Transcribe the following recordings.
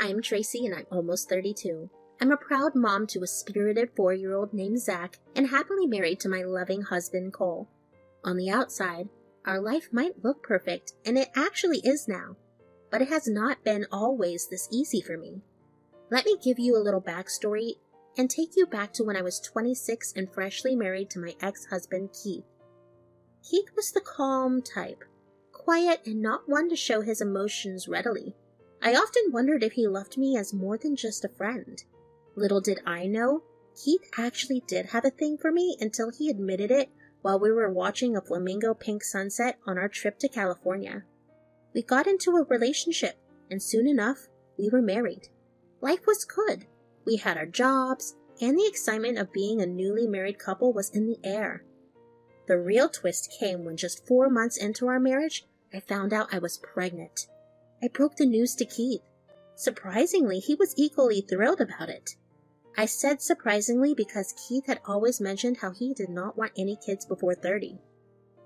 I'm Tracy and I'm almost 32. I'm a proud mom to a spirited 4-year-old named Zach and happily married to my loving husband, Cole. On the outside, our life might look perfect, and it actually is now, but it has not been always this easy for me. Let me give you a little backstory and take you back to when I was 26 and freshly married to my ex-husband, Keith. Keith was the calm type, quiet and not one to show his emotions readily. I often wondered if he loved me as more than just a friend. Little did I know, Keith actually did have a thing for me until he admitted it while we were watching a flamingo pink sunset on our trip to California. We got into a relationship, and soon enough, we were married. Life was good. We had our jobs, and the excitement of being a newly married couple was in the air. The real twist came when just 4 months into our marriage, I found out I was pregnant. I broke the news to Keith. Surprisingly, he was equally thrilled about it. I said surprisingly because Keith had always mentioned how he did not want any kids before 30.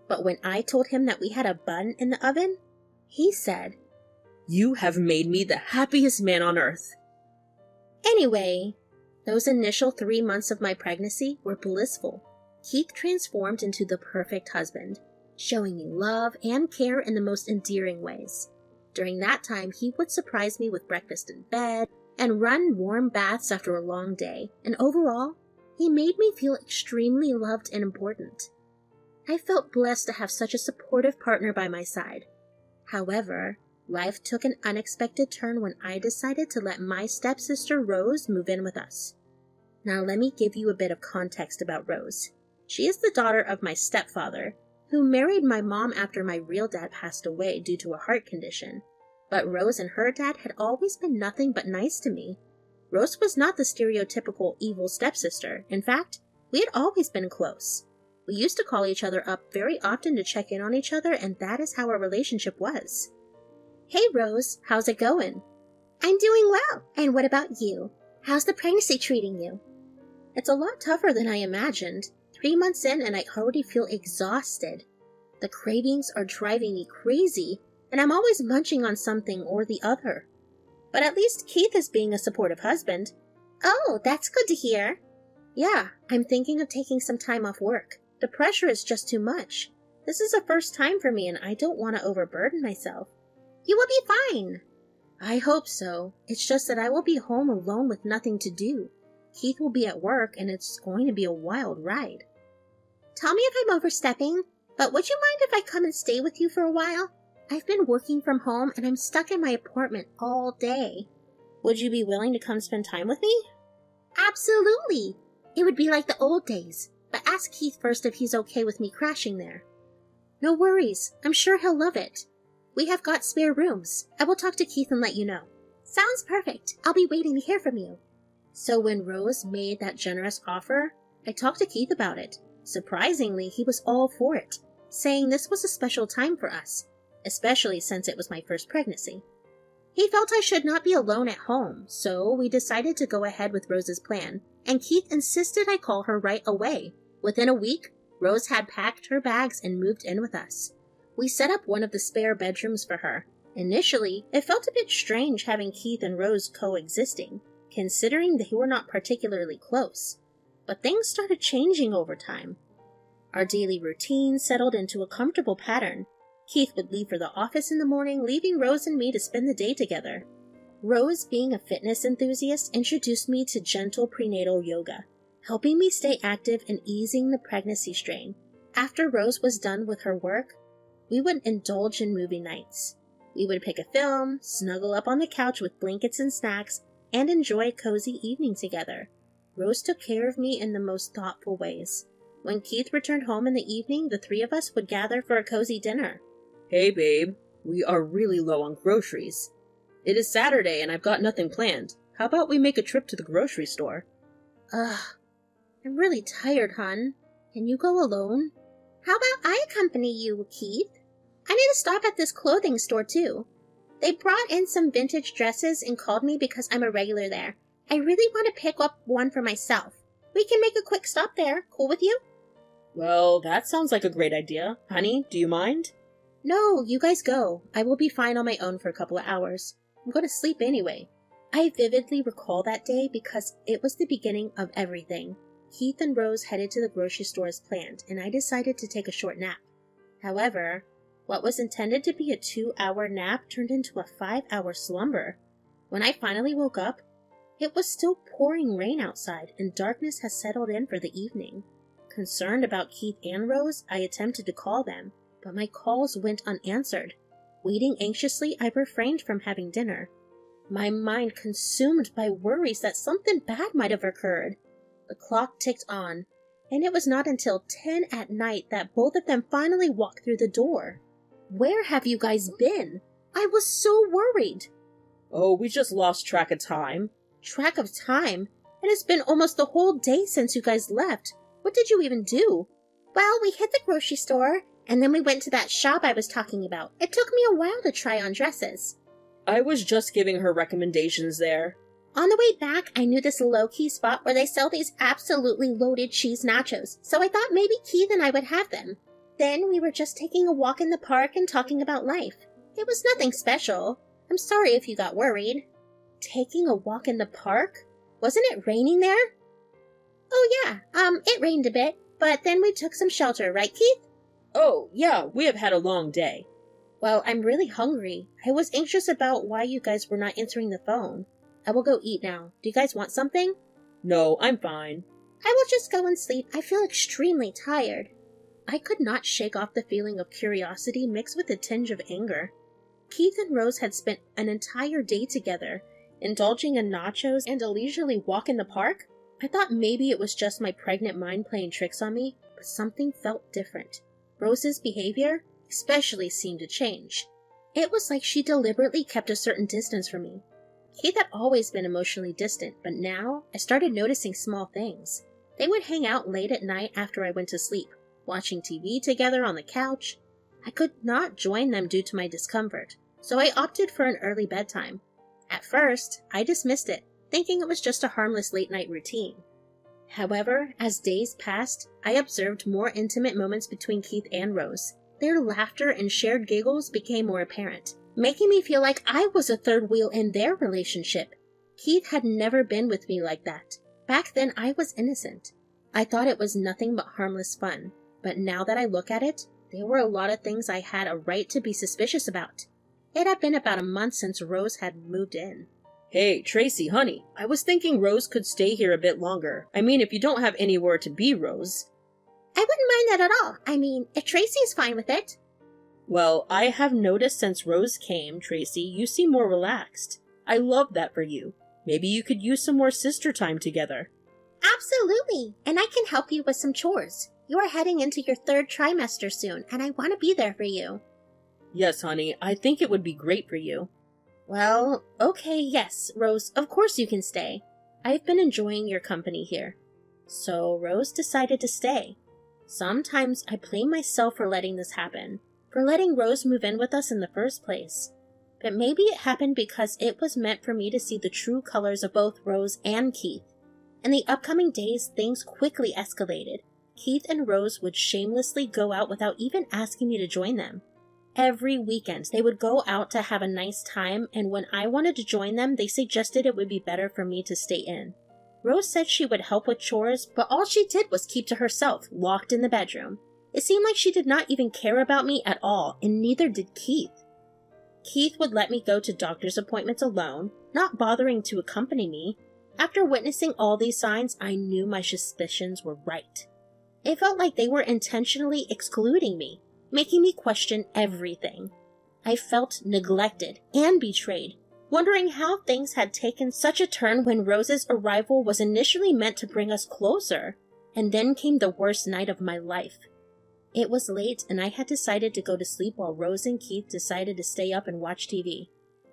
But when I told him that we had a bun in the oven, he said, "You have made me the happiest man on earth." Anyway, those initial 3 months of my pregnancy were blissful. Keith transformed into the perfect husband, showing me love and care in the most endearing ways. During that time, he would surprise me with breakfast in bed and run warm baths after a long day, and overall, he made me feel extremely loved and important. I felt blessed to have such a supportive partner by my side. However, life took an unexpected turn when I decided to let my stepsister Rose move in with us. Now let me give you a bit of context about Rose. She is the daughter of my stepfather, who married my mom after my real dad passed away due to a heart condition. But Rose and her dad had always been nothing but nice to me. Rose was not the stereotypical evil stepsister. In fact, we had always been close. We used to call each other up very often to check in on each other, and that is how our relationship was. Hey Rose, how's it going? I'm doing well. And what about you? How's the pregnancy treating you? It's a lot tougher than I imagined. 3 months in and I already feel exhausted. The cravings are driving me crazy, and I'm always munching on something or the other. But at least Keith is being a supportive husband. Oh, that's good to hear. Yeah, I'm thinking of taking some time off work. The pressure is just too much. This is the first time for me and I don't want to overburden myself. You will be fine. I hope so. It's just that I will be home alone with nothing to do. Keith will be at work and it's going to be a wild ride. Tell me if I'm overstepping, but would you mind if I come and stay with you for a while? I've been working from home and I'm stuck in my apartment all day. Would you be willing to come spend time with me? Absolutely. It would be like the old days, but ask Keith first if he's okay with me crashing there. No worries. I'm sure he'll love it. We have got spare rooms. I will talk to Keith and let you know. Sounds perfect. I'll be waiting to hear from you. So when Rose made that generous offer, I talked to Keith about it. Surprisingly, he was all for it, saying this was a special time for us, especially since it was my first pregnancy. He felt I should not be alone at home, so we decided to go ahead with Rose's plan, and Keith insisted I call her right away. Within a week, Rose had packed her bags and moved in with us. We set up one of the spare bedrooms for her. Initially, it felt a bit strange having Keith and Rose coexisting, considering they were not particularly close. But things started changing over time. Our daily routine settled into a comfortable pattern. Keith would leave for the office in the morning, leaving Rose and me to spend the day together. Rose, being a fitness enthusiast, introduced me to gentle prenatal yoga, helping me stay active and easing the pregnancy strain. After Rose was done with her work, we would indulge in movie nights. We would pick a film, snuggle up on the couch with blankets and snacks, and enjoy a cozy evening together. Rose took care of me in the most thoughtful ways. When Keith returned home in the evening, the three of us would gather for a cozy dinner. Hey babe, we are really low on groceries. It is Saturday and I've got nothing planned. How about we make a trip to the grocery store? Ugh, I'm really tired, hon. Can you go alone? How about I accompany you, Keith? I need to stop at this clothing store too. They brought in some vintage dresses and called me because I'm a regular there. I really want to pick up one for myself. We can make a quick stop there. Cool with you? Well, that sounds like a great idea. Honey, do you mind? No, you guys go. I will be fine on my own for a couple of hours. I'm going to sleep anyway. I vividly recall that day because it was the beginning of everything. Keith and Rose headed to the grocery store as planned, and I decided to take a short nap. However, what was intended to be a 2-hour nap turned into a 5-hour slumber. When I finally woke up, it was still pouring rain outside, and darkness had settled in for the evening. Concerned about Keith and Rose, I attempted to call them, but my calls went unanswered. Waiting anxiously, I refrained from having dinner, my mind consumed by worries that something bad might have occurred. The clock ticked on, and it was not until 10 at night that both of them finally walked through the door. "Where have you guys been? I was so worried." "Oh, we just lost track of time." "Track of time? It has been almost the whole day since you guys left. What did you even do?" "Well, we hit the grocery store, and then we went to that shop I was talking about. It took me a while to try on dresses." "I was just giving her recommendations there." "On the way back, I knew this low-key spot where they sell these absolutely loaded cheese nachos, so I thought maybe Keith and I would have them. Then we were just taking a walk in the park and talking about life. It was nothing special. I'm sorry if you got worried." "Taking a walk in the park? Wasn't it raining there?" "Oh yeah, it rained a bit, but then we took some shelter, right, Keith?" "Oh, yeah, we have had a long day." "Well, I'm really hungry. I was anxious about why you guys were not answering the phone. I will go eat now. Do you guys want something?" "No, I'm fine." "I will just go and sleep. I feel extremely tired." I could not shake off the feeling of curiosity mixed with a tinge of anger. Keith and Rose had spent an entire day together, indulging in nachos and a leisurely walk in the park. I thought maybe it was just my pregnant mind playing tricks on me, but something felt different. Rose's behavior especially seemed to change. It was like she deliberately kept a certain distance from me. Keith had always been emotionally distant, but now I started noticing small things. They would hang out late at night after I went to sleep, watching TV together on the couch. I could not join them due to my discomfort, so I opted for an early bedtime. At first, I dismissed it, thinking it was just a harmless late-night routine. However, as days passed, I observed more intimate moments between Keith and Rose. Their laughter and shared giggles became more apparent, making me feel like I was a third wheel in their relationship. Keith had never been with me like that. Back then, I was innocent. I thought it was nothing but harmless fun, but now that I look at it, there were a lot of things I had a right to be suspicious about. It had been about a month since Rose had moved in. "Hey, Tracy, honey, I was thinking Rose could stay here a bit longer. I mean, if you don't have anywhere to be, Rose." "I wouldn't mind that at all. I mean, if Tracy's fine with it." "Well, I have noticed since Rose came, Tracy, you seem more relaxed. I love that for you. Maybe you could use some more sister time together." "Absolutely, and I can help you with some chores. You are heading into your 3rd trimester soon, and I want to be there for you." "Yes, honey, I think it would be great for you." "Well, okay, yes, Rose, of course you can stay. I've been enjoying your company here." So Rose decided to stay. Sometimes I blame myself for letting this happen, for letting Rose move in with us in the first place. But maybe it happened because it was meant for me to see the true colors of both Rose and Keith. In the upcoming days, things quickly escalated. Keith and Rose would shamelessly go out without even asking me to join them. Every weekend, they would go out to have a nice time, and when I wanted to join them, they suggested it would be better for me to stay in. Rose said she would help with chores, but all she did was keep to herself, locked in the bedroom. It seemed like she did not even care about me at all, and neither did Keith. Keith would let me go to doctor's appointments alone, not bothering to accompany me. After witnessing all these signs, I knew my suspicions were right. It felt like they were intentionally excluding me, making me question everything. I felt neglected and betrayed, wondering how things had taken such a turn when Rose's arrival was initially meant to bring us closer. And then came the worst night of my life. It was late, and I had decided to go to sleep while Rose and Keith decided to stay up and watch TV.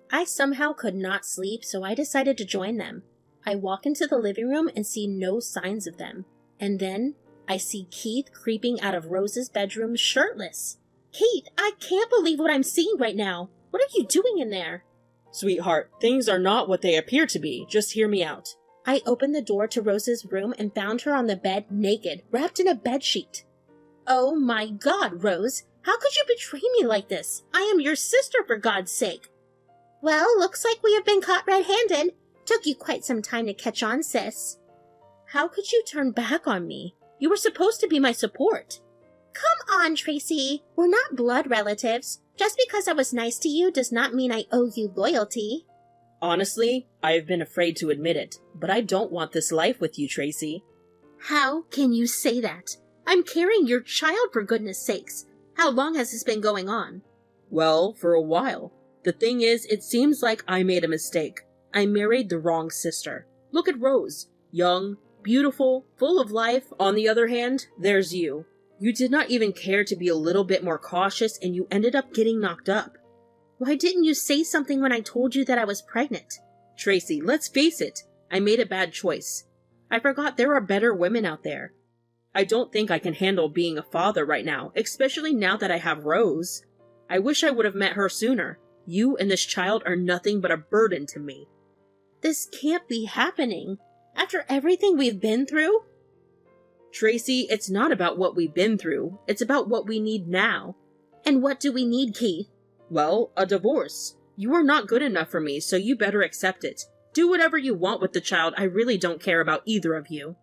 I somehow could not sleep, so I decided to join them. I walk into the living room and see no signs of them. And then I see Keith creeping out of Rose's bedroom shirtless. "Keith, I can't believe what I'm seeing right now. What are you doing in there?" "Sweetheart, things are not what they appear to be. Just hear me out." I opened the door to Rose's room and found her on the bed naked, wrapped in a bedsheet. "Oh my God, Rose! How could you betray me like this? I am your sister, for God's sake!" "Well, looks like we have been caught red-handed. Took you quite some time to catch on, sis. How could you turn back on me? You were supposed to be my support. Come on, Tracy. We're not blood relatives. Just because I was nice to you does not mean I owe you loyalty. Honestly, I have been afraid to admit it, but I don't want this life with you, Tracy. How can you say that? I'm carrying your child, for goodness sakes. How long has this been going on? Well, for a while. The thing is, it seems like I made a mistake. I married the wrong sister. Look at Rose. Young, beautiful, full of life. On the other hand, there's you. You did not even care to be a little bit more cautious, and you ended up getting knocked up. Why didn't you say something when I told you that I was pregnant? Tracy, let's face it. I made a bad choice. I forgot there are better women out there. I don't think I can handle being a father right now, especially now that I have Rose. I wish I would have met her sooner. You and this child are nothing but a burden to me. This can't be happening. After everything we've been through? Tracy, it's not about what we've been through. It's about what we need now. And what do we need, Keith? Well, a divorce. You are not good enough for me, so you better accept it. Do whatever you want with the child. I really don't care about either of you.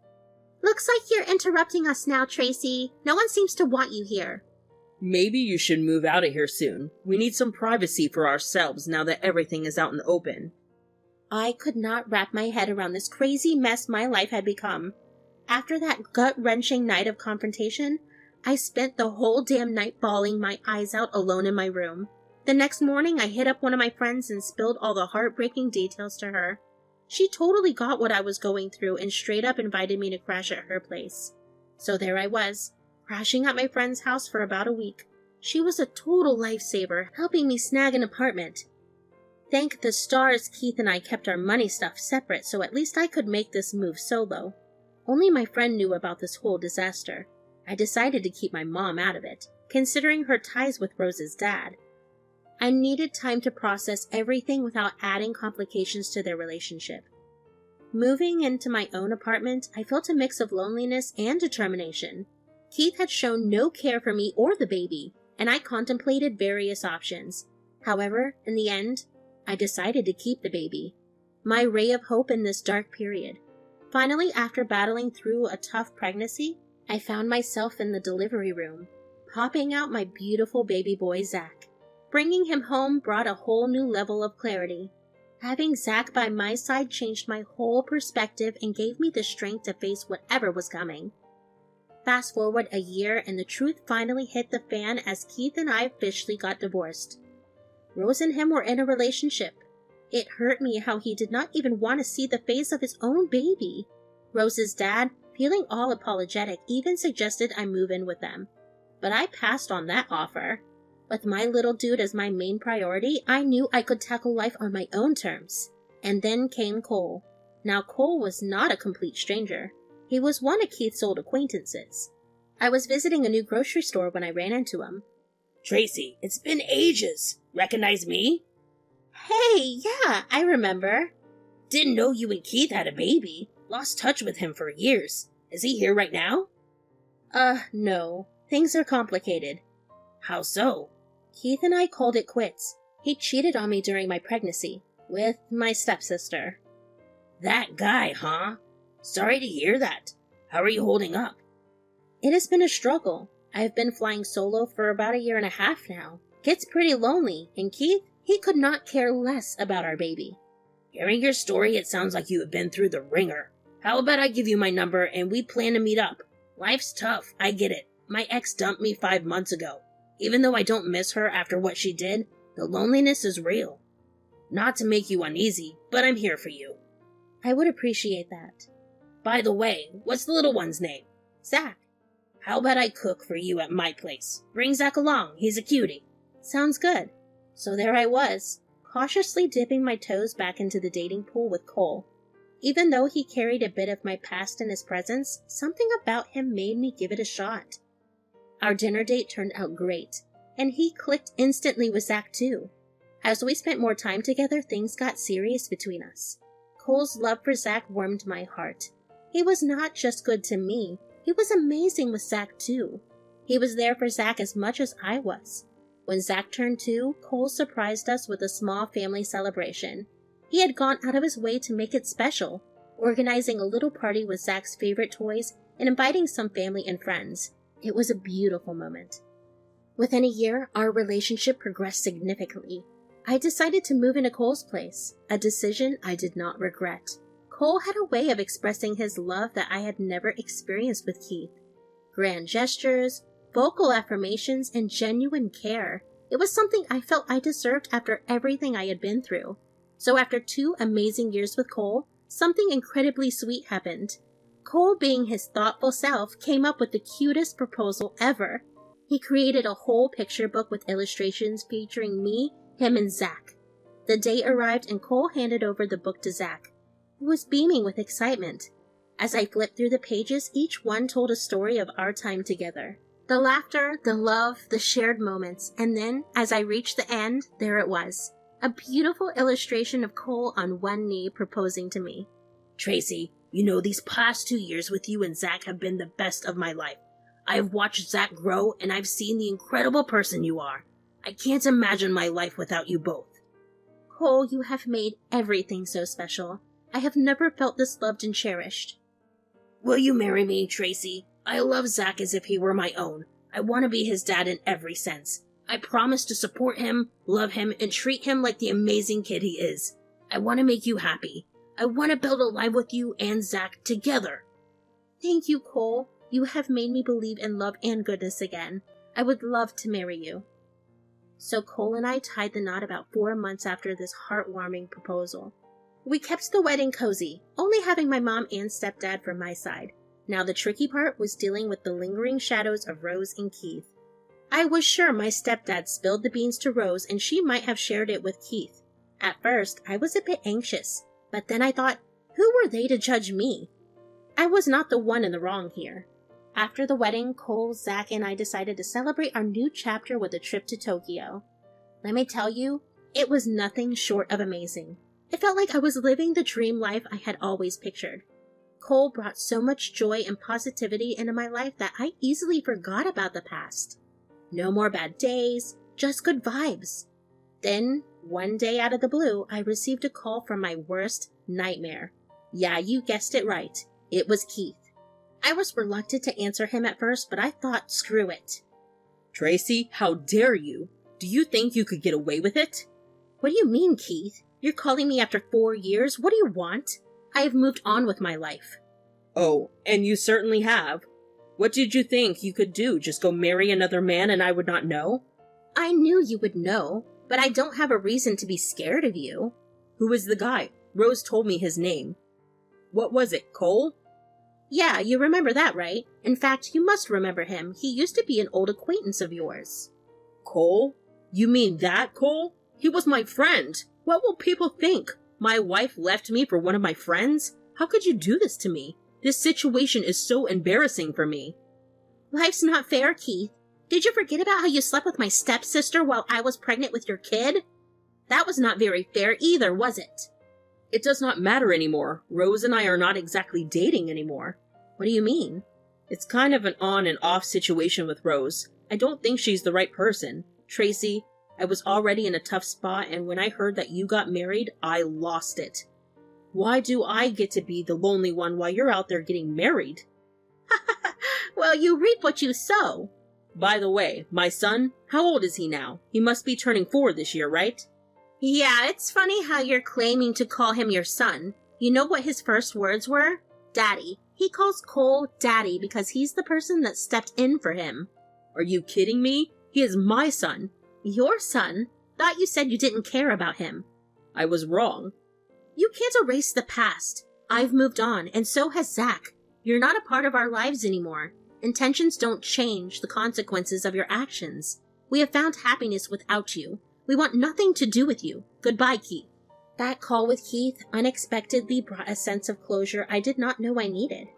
Looks like you're interrupting us now, Tracy. No one seems to want you here. Maybe you should move out of here soon. We need some privacy for ourselves now that everything is out in the open. I could not wrap my head around this crazy mess my life had become. After that gut-wrenching night of confrontation, I spent the whole damn night bawling my eyes out alone in my room. The next morning, I hit up one of my friends and spilled all the heartbreaking details to her. She totally got what I was going through and straight up invited me to crash at her place. So there I was, crashing at my friend's house for about a week. She was a total lifesaver, helping me snag an apartment. Thank the stars Keith and I kept our money stuff separate, so at least I could make this move solo. Only my friend knew about this whole disaster. I decided to keep my mom out of it, considering her ties with Rose's dad. I needed time to process everything without adding complications to their relationship. Moving into my own apartment, I felt a mix of loneliness and determination. Keith had shown no care for me or the baby, and I contemplated various options. However, in the end, I decided to keep the baby, my ray of hope in this dark period. Finally, after battling through a tough pregnancy, I found myself in the delivery room, popping out my beautiful baby boy, Zach. Bringing him home brought a whole new level of clarity. Having Zach by my side changed my whole perspective and gave me the strength to face whatever was coming. Fast forward a year and the truth finally hit the fan as Keith and I officially got divorced. Rose and him were in a relationship. It hurt me how he did not even want to see the face of his own baby. Rose's dad, feeling all apologetic, even suggested I move in with them. But I passed on that offer. With my little dude as my main priority, I knew I could tackle life on my own terms. And then came Cole. Now Cole was not a complete stranger. He was one of Keith's old acquaintances. I was visiting a new grocery store when I ran into him. Tracy, it's been ages. Recognize me? Hey, yeah, I remember. Didn't know you and Keith had a baby. Lost touch with him for years. Is he here right now? No. Things are complicated. How so? Keith and I called it quits. He cheated on me during my pregnancy, with my stepsister. That guy, huh? Sorry to hear that. How are you holding up? It has been a struggle. I have been flying solo for about 1.5 years now. Gets pretty lonely, and Keith, he could not care less about our baby. Hearing your story, it sounds like you have been through the ringer. How about I give you my number and we plan to meet up? Life's tough, I get it. My ex dumped me 5 months ago. Even though I don't miss her after what she did, the loneliness is real. Not to make you uneasy, but I'm here for you. I would appreciate that. By the way, what's the little one's name? Zach. How about I cook for you at my place? Bring Zach along, he's a cutie. Sounds good. So there I was, cautiously dipping my toes back into the dating pool with Cole. Even though he carried a bit of my past in his presence, something about him made me give it a shot. Our dinner date turned out great, and he clicked instantly with Zach too. As we spent more time together, things got serious between us. Cole's love for Zach warmed my heart. He was not just good to me, he was amazing with Zach too. He was there for Zach as much as I was. When Zach turned 2, Cole surprised us with a small family celebration. He had gone out of his way to make it special, organizing a little party with Zach's favorite toys and inviting some family and friends. It was a beautiful moment. Within a year, our relationship progressed significantly. I decided to move into Cole's place, a decision I did not regret. Cole had a way of expressing his love that I had never experienced with Keith. Grand gestures, vocal affirmations, and genuine care. It was something I felt I deserved after everything I had been through. So after 2 amazing years with Cole, something incredibly sweet happened. Cole, being his thoughtful self, came up with the cutest proposal ever. He created a whole picture book with illustrations featuring me, him, and Zach. The day arrived and Cole handed over the book to Zach. He was beaming with excitement. As I flipped through the pages, each one told a story of our time together. The laughter, the love, the shared moments, and then, as I reached the end, there it was. A beautiful illustration of Cole on one knee proposing to me. Tracy, you know, these past 2 years with you and Zach have been the best of my life. I have watched Zach grow, and I've seen the incredible person you are. I can't imagine my life without you both. Cole, you have made everything so special. I have never felt this loved and cherished. Will you marry me, Tracy? I love Zach as if he were my own. I want to be his dad in every sense. I promise to support him, love him, and treat him like the amazing kid he is. I want to make you happy. I want to build a life with you and Zach together. Thank you, Cole. You have made me believe in love and goodness again. I would love to marry you. So Cole and I tied the knot about 4 months after this heartwarming proposal. We kept the wedding cozy, only having my mom and stepdad from my side. Now the tricky part was dealing with the lingering shadows of Rose and Keith. I was sure my stepdad spilled the beans to Rose and she might have shared it with Keith. At first, I was a bit anxious, but then I thought, who were they to judge me? I was not the one in the wrong here. After the wedding, Cole, Zach, and I decided to celebrate our new chapter with a trip to Tokyo. Let me tell you, it was nothing short of amazing. It felt like I was living the dream life I had always pictured. Cole brought so much joy and positivity into my life that I easily forgot about the past. No more bad days, just good vibes. Then, one day out of the blue, I received a call from my worst nightmare. Yeah, you guessed it right. It was Keith. I was reluctant to answer him at first, but I thought, screw it. Tracy, how dare you? Do you think you could get away with it? What do you mean, Keith? You're calling me after 4 years? What do you want? I have moved on with my life. Oh, and you certainly have. What did you think you could do? Just go marry another man and I would not know? I knew you would know, but I don't have a reason to be scared of you. Who is the guy? Rose told me his name. What was it, Cole? Yeah, you remember that, right? In fact, you must remember him. He used to be an old acquaintance of yours. Cole? You mean that Cole? He was my friend. What will people think? My wife left me for one of my friends? How could you do this to me? This situation is so embarrassing for me. Life's not fair, Keith. Did you forget about how you slept with my stepsister while I was pregnant with your kid? That was not very fair either, was it? It does not matter anymore. Rose and I are not exactly dating anymore. What do you mean? It's kind of an on and off situation with Rose. I don't think she's the right person. Tracy, I was already in a tough spot, and when I heard that you got married, I lost it. Why do I get to be the lonely one while you're out there getting married? Well, you reap what you sow. By the way, my son, how old is he now? He must be turning 4 this year, right? Yeah, it's funny how you're claiming to call him your son. You know what his first words were? Daddy. He calls Cole Daddy because he's the person that stepped in for him. Are you kidding me? He is my son. Your son? Thought you said you didn't care about him. I was wrong. You can't erase the past. I've moved on, and so has Zach. You're not a part of our lives anymore. Intentions don't change the consequences of your actions. We have found happiness without you. We want nothing to do with you. Goodbye, Keith. That call with Keith unexpectedly brought a sense of closure I did not know I needed.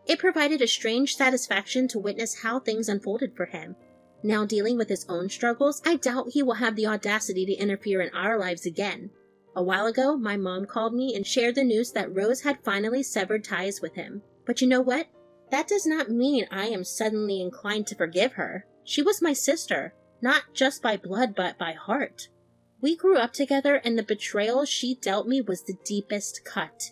It provided a strange satisfaction to witness how things unfolded for him. Now dealing with his own struggles, I doubt he will have the audacity to interfere in our lives again. A while ago, my mom called me and shared the news that Rose had finally severed ties with him. But you know what? That does not mean I am suddenly inclined to forgive her. She was my sister, not just by blood but by heart. We grew up together, and the betrayal she dealt me was the deepest cut.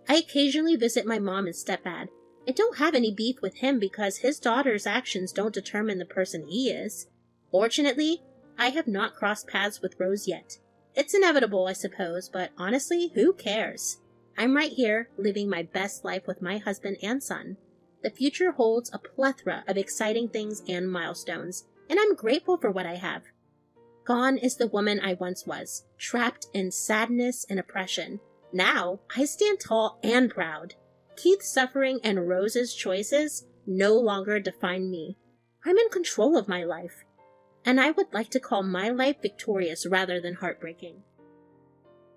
I occasionally visit my mom and stepdad. I don't have any beef with him because his daughter's actions don't determine the person he is. Fortunately, I have not crossed paths with Rose yet. It's inevitable, I suppose, but honestly, who cares? I'm right here, living my best life with my husband and son. The future holds a plethora of exciting things and milestones, and I'm grateful for what I have. Gone is the woman I once was, trapped in sadness and oppression. Now, I stand tall and proud. Keith's suffering and Rose's choices no longer define me. I'm in control of my life, and I would like to call my life victorious rather than heartbreaking.